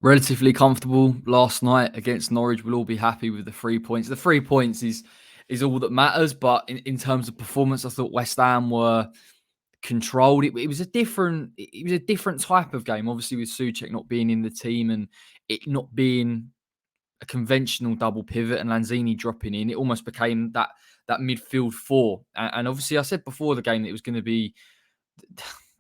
Relatively comfortable last night against Norwich. We'll all be happy with the 3 points. The 3 points is all that matters. But in terms of performance, I thought West Ham were controlled. It was a different type of game. Obviously, with Souček not being in the team and it not being a conventional double pivot and Lanzini dropping in, it almost became that midfield four. And obviously, I said before the game that it was going to be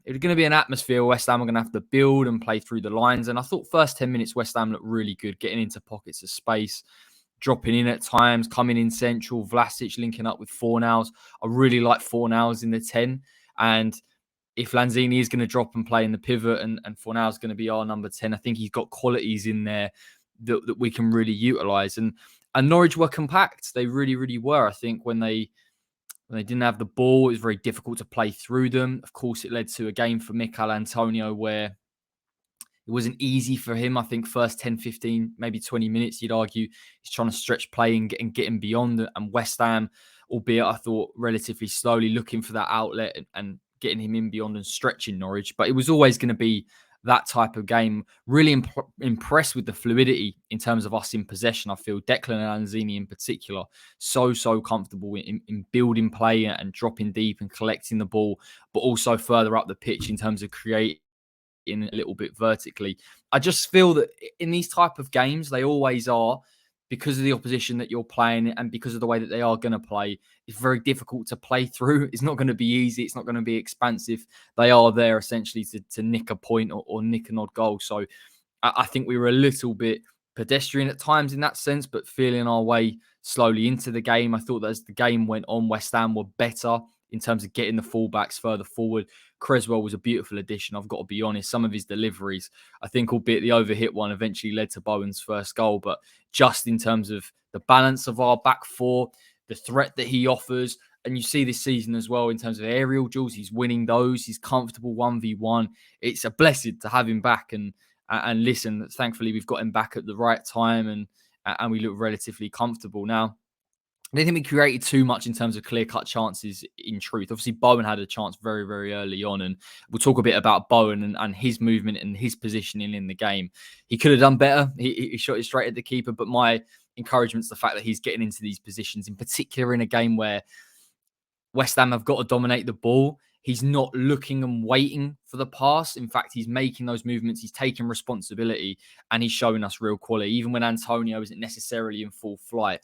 an atmosphere. West Ham are going to have to build and play through the lines. And I thought first 10 minutes, West Ham looked really good, getting into pockets of space, dropping in at times, coming in central, Vlasic linking up with Fornals. I really like Fornals in the 10. And if Lanzini is going to drop and play in the pivot and Fornals is going to be our number 10, I think he's got qualities in there that we can really utilise. And Norwich were compact. They really, really were. I think when they didn't have the ball, it was very difficult to play through them. Of course, it led to a game for Mikel Antonio where it wasn't easy for him. I think first 10, 15, maybe 20 minutes, you'd argue, he's trying to stretch play and get him beyond. And West Ham, albeit I thought relatively slowly, looking for that outlet and getting him in beyond and stretching Norwich. But it was always going to be that type of game. Really impressed with the fluidity in terms of us in possession. I feel Declan and Lanzini in particular, so comfortable in building play and dropping deep and collecting the ball, but also further up the pitch in terms of creating a little bit vertically. I just feel that in these type of games, they always are, because of the opposition that you're playing and because of the way that they are going to play. It's very difficult to play through. It's not going to be easy. It's not going to be expansive. They are there essentially to nick a point or nick an odd goal. So I think we were a little bit pedestrian at times in that sense, but feeling our way slowly into the game. I thought that as the game went on, West Ham were better in terms of getting the fullbacks further forward. Creswell was a beautiful addition. I've got to be honest. Some of his deliveries, I think, albeit the overhit one, eventually led to Bowen's first goal. But just in terms of the balance of our back four, the threat that he offers, and you see this season as well in terms of aerial duels, he's winning those. He's comfortable 1v1. It's a blessing to have him back. And listen, thankfully we've got him back at the right time, and we look relatively comfortable now. I don't think we created too much in terms of clear-cut chances, in truth. Obviously, Bowen had a chance very, very early on, and we'll talk a bit about Bowen and his movement and his positioning in the game. He could have done better. He shot it straight at the keeper, but my encouragement's the fact that he's getting into these positions, in particular in a game where West Ham have got to dominate the ball. He's not looking and waiting for the pass. In fact, he's making those movements. He's taking responsibility, and he's showing us real quality, even when Antonio isn't necessarily in full flight.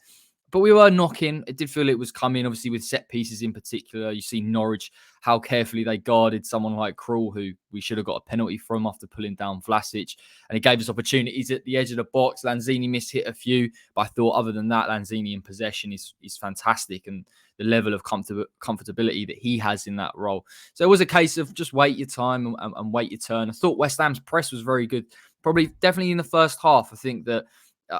But we were knocking. It did feel it was coming, obviously, with set pieces in particular. You see Norwich, how carefully they guarded someone like Krul, who we should have got a penalty from after pulling down Vlasic. And it gave us opportunities at the edge of the box. Lanzini mishit a few. But I thought, other than that, Lanzini in possession is fantastic. And the level of comfortability that he has in that role. So it was a case of just wait your time and wait your turn. I thought West Ham's press was very good. Definitely in the first half. I think that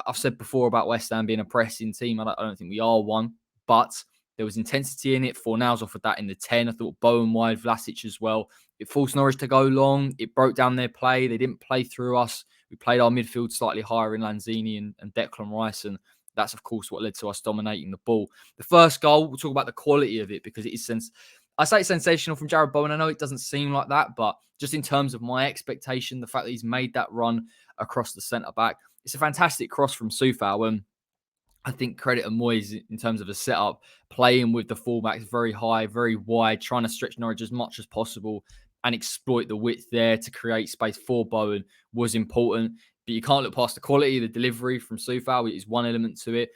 I've said before about West Ham being a pressing team. I don't think we are one, but there was intensity in it. Fornals offered that in the 10. I thought Bowen wide, Vlasic as well. It forced Norwich to go long. It broke down their play. They didn't play through us. We played our midfield slightly higher in Lanzini and Declan Rice, and that's, of course, what led to us dominating the ball. The first goal, we'll talk about the quality of it, because it is I say it's sensational from Jarrod Bowen. I know it doesn't seem like that, but just in terms of my expectation, the fact that he's made that run across the centre-back, it's a fantastic cross from Soufal. And I think credit to Moyes in terms of the setup, playing with the fullbacks very high, very wide, trying to stretch Norwich as much as possible and exploit the width there to create space for Bowen was important. But you can't look past the quality of the delivery from Soufal. It is one element to it.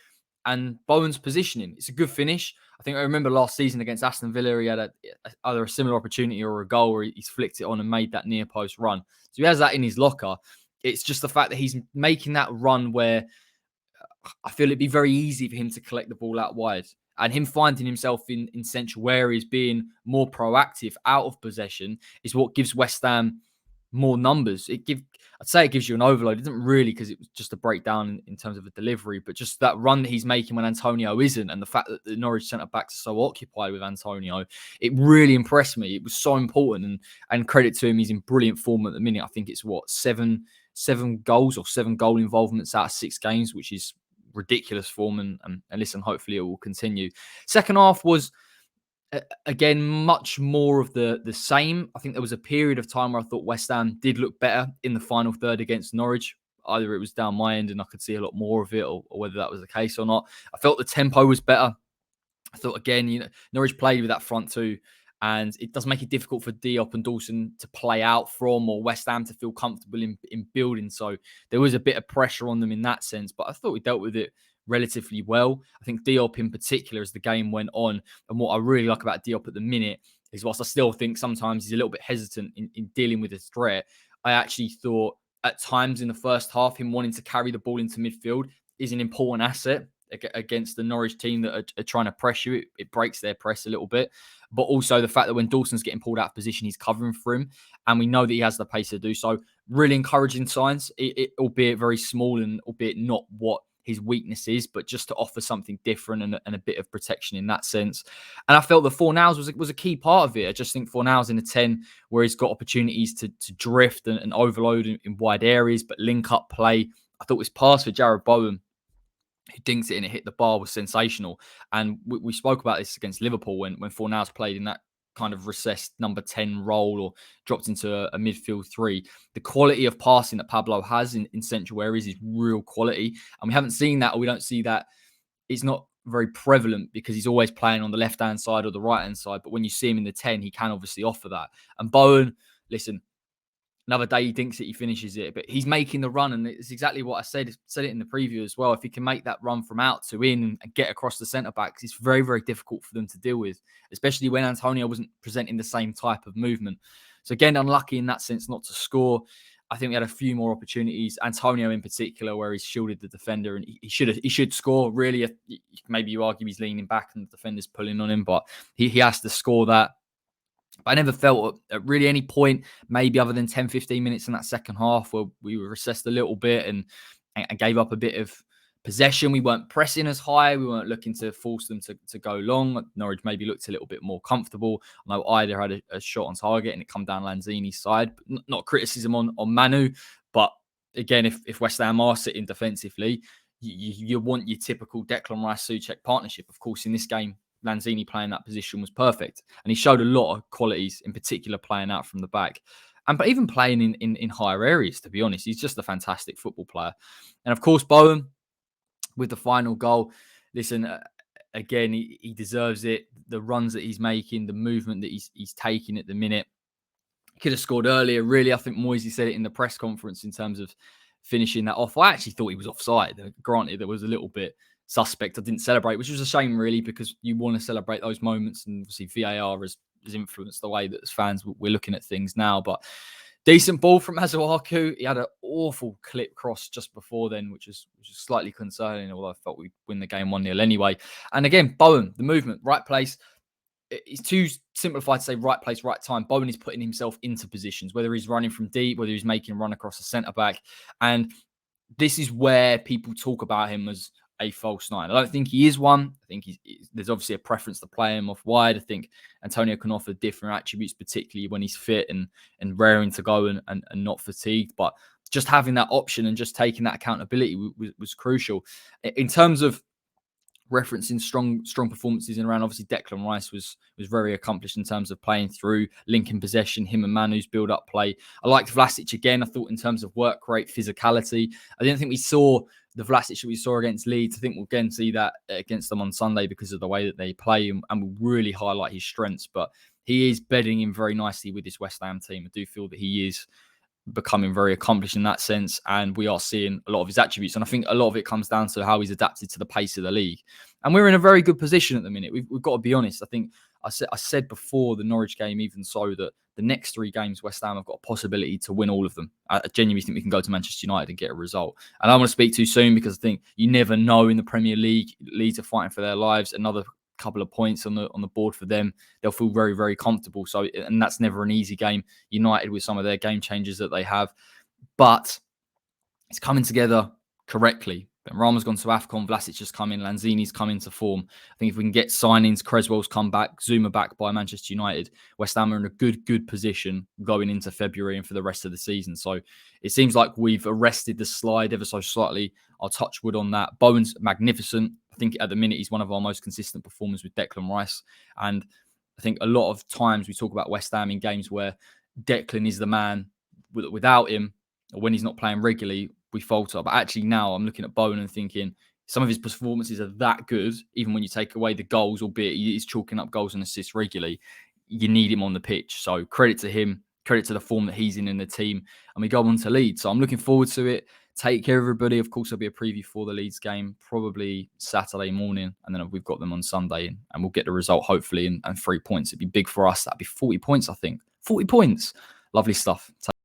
And Bowen's positioning, it's a good finish. I think I remember last season against Aston Villa, he had either a similar opportunity or a goal where he's flicked it on and made that near post run. So he has that in his locker. It's just the fact that he's making that run where I feel it'd be very easy for him to collect the ball out wide. And him finding himself in central areas, being more proactive out of possession, is what gives West Ham more numbers. I'd say it gives you an overload. It doesn't really, because it was just a breakdown in terms of a delivery, but just that run that he's making when Antonio isn't, and the fact that the Norwich centre-backs are so occupied with Antonio, it really impressed me. It was so important, and credit to him, he's in brilliant form at the minute. I think it's seven goals or 7 goal involvements out of 6 games, which is ridiculous form. And listen, hopefully it will continue. Second half was, again, much more of the same. I think there was a period of time where I thought West Ham did look better in the final third against Norwich. either it was down my end and I could see a lot more of it, or whether that was the case or not. I felt the tempo was better. I thought, again, Norwich played with that front two, and it does make it difficult for Diop and Dawson to play out from, or West Ham to feel comfortable in building. So there was a bit of pressure on them in that sense, but I thought we dealt with it relatively well. I think Diop in particular, as the game went on, and what I really like about Diop at the minute is, whilst I still think sometimes he's a little bit hesitant in dealing with his threat, I actually thought at times in the first half, him wanting to carry the ball into midfield is an important asset against the Norwich team that are trying to press you. It breaks their press a little bit. But also the fact that when Dawson's getting pulled out of position, he's covering for him. And we know that he has the pace to do so. Really encouraging signs, albeit very small and albeit not what his weakness is, but just to offer something different and a bit of protection in that sense. And I felt the Fornals was a key part of it. I just think Fornals in a 10 where he's got opportunities to drift and overload in wide areas, but link up play. I thought his pass for Jarrod Bowen, who dinks it and it hit the bar, was sensational. And we spoke about this against Liverpool when Fornals played in that kind of recessed number 10 role or dropped into a midfield three. The quality of passing that Pablo has in central areas is real quality. And we haven't seen that, or we don't see that. It's not very prevalent because he's always playing on the left-hand side or the right-hand side. But when you see him in the 10, he can obviously offer that. And Bowen, listen, another day he dinks it, he finishes it, but he's making the run, and it's exactly what I said it in the preview as well. If he can make that run from out to in and get across the centre backs, it's very, very difficult for them to deal with, especially when Antonio wasn't presenting the same type of movement. So again, unlucky in that sense not to score. I think we had a few more opportunities, Antonio in particular, where he's shielded the defender, and he should score. Really, maybe you argue he's leaning back and the defender's pulling on him, but he has to score that. But I never felt at really any point, maybe other than 10, 15 minutes in that second half, where we were recessed a little bit and gave up a bit of possession. We weren't pressing as high. We weren't looking to force them to go long. Norwich maybe looked a little bit more comfortable. I know Ida had a shot on target and it come down Lanzini's side. Not criticism on Manu, but again, if West Ham are sitting defensively, you want your typical Declan Rice-Souček partnership. Of course, in this game, Lanzini playing that position was perfect. And he showed a lot of qualities, in particular playing out from the back. But even playing in higher areas, to be honest. He's just a fantastic football player. And of course, Bowen, with the final goal, listen, again, he deserves it. The runs that he's making, the movement that he's taking at the minute. He could have scored earlier, really. I think Moisey said it in the press conference in terms of finishing that off. I actually thought he was offside. Granted, there was a little bit suspect. I didn't celebrate, which was a shame, really, because you want to celebrate those moments. And obviously, VAR has influenced the way that as fans we're looking at things now. But decent ball from Masuaku. He had an awful clip cross just before then, which was slightly concerning, although I thought we'd win the game 1-0 anyway. And again, Bowen, the movement, right place. It's too simplified to say right place, right time. Bowen is putting himself into positions, whether he's running from deep, whether he's making a run across the centre-back. And this is where people talk about him as a false nine. I don't think he is one. I think there's obviously a preference to play him off wide. I think Antonio can offer different attributes, particularly when he's fit and raring to go and not fatigued. But just having that option and just taking that accountability was crucial. In terms of referencing strong performances in around, obviously Declan Rice was very accomplished in terms of playing through, linking possession, him and Manu's build-up play. I liked Vlasic again. I thought in terms of work rate, physicality, I didn't think we saw the Vlasic that we saw against Leeds. I think we'll again see that against them on Sunday because of the way that they play, and will really highlight his strengths. But he is bedding in very nicely with this West Ham team. I do feel that he is becoming very accomplished in that sense, and we are seeing a lot of his attributes, and I think a lot of it comes down to how he's adapted to the pace of the league. And we're in a very good position at the minute. We've got to be honest. I think I said before the Norwich game, even so, that the next 3 games West Ham have got a possibility to win all of them. I genuinely think we can go to Manchester United and get a result. And I don't want to speak too soon because I think you never know in the Premier League. Leeds are fighting for their lives. Another couple of points on the board for them, they'll feel very, very comfortable. So, and that's never an easy game. United with some of their game changers that they have, but it's coming together correctly. Benrahma's gone to AFCON, Vlasic just come in, Lanzini's come into form. I think if we can get signings, Creswell's come back, Zuma back by Manchester United, West Ham are in a good position going into February and for the rest of the season. So it seems like we've arrested the slide ever so slightly. I'll touch wood on that. Bowen's magnificent. I think at the minute he's one of our most consistent performers with Declan Rice. And I think a lot of times we talk about West Ham in games where Declan is the man. Without him, or when he's not playing regularly, we falter. But actually now I'm looking at Bowen and thinking some of his performances are that good, even when you take away the goals, albeit he's chalking up goals and assists regularly. You need him on the pitch. So credit to him, credit to the form that he's in the team. And we go on to Leeds. So I'm looking forward to it. Take care, everybody. Of course, there'll be a preview for the Leeds game, probably Saturday morning. And then we've got them on Sunday. And we'll get the result, hopefully, and 3 points. It'd be big for us. That'd be 40 points, I think. 40 points. Lovely stuff.